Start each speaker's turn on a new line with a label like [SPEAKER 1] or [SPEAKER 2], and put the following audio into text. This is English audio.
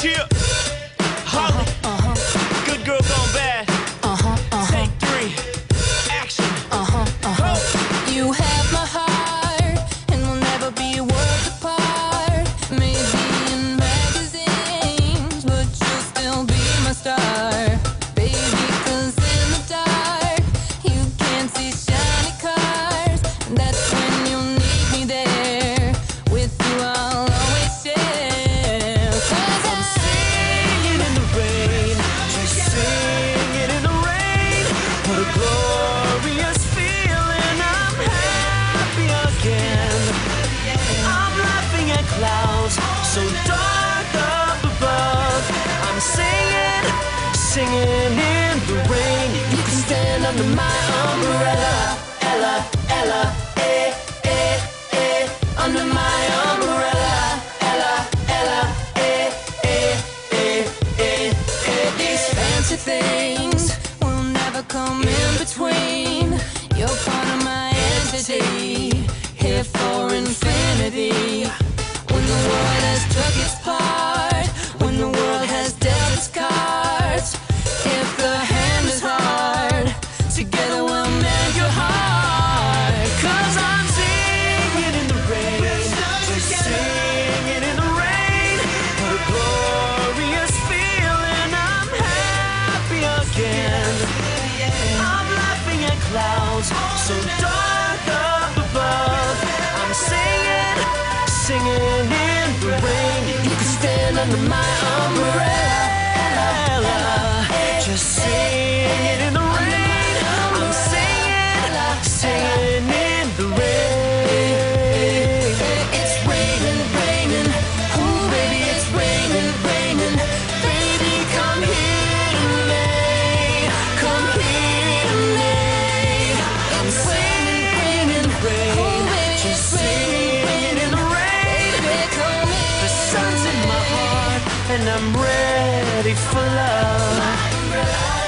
[SPEAKER 1] Cheer. Holly. Good girl gone bad. Take 3. Action. Go.
[SPEAKER 2] You have my heart, and we'll never be worlds apart. Maybe in magazines, but you'll still be my star, baby. 'Cause in the dark, you can't see shiny cars. That's when you'll need me there. With you, I'll always share. 'Cause
[SPEAKER 1] I'm singing in the rain, just singing in the rain. What a glorious feeling, I'm happy again. I'm laughing at clouds so dark up above. I'm singing, singing in the rain. You can stand under my umbrella, Ella, Ella, eh, eh, eh. Under my umbrella, Ella, Ella, eh, eh, eh, eh, eh.
[SPEAKER 2] these fancy things will never come in between. You're part of my entity, here for infinity. When the world has took its part, when the world has dealt its cards, if the hand is hard, together we'll mend your heart.
[SPEAKER 1] 'Cause I'm singing in the rain, just singing in the rain. What a glorious feeling, I'm happy again. I'm laughing at clouds so dark up above. I'm singing, singing in the rain. You can stand under my umbrella, just singing in the rain. I'm singing, singing in the rain.
[SPEAKER 2] It's raining, raining, ooh baby, it's raining, raining. Baby, come here to me, come here to me. It's raining, raining, ooh baby,
[SPEAKER 1] Just
[SPEAKER 2] it's raining,
[SPEAKER 1] singing in the rain.
[SPEAKER 2] baby, come
[SPEAKER 1] The
[SPEAKER 2] here.
[SPEAKER 1] sun's in my heart and I'm ready for love.
[SPEAKER 2] My umbrella.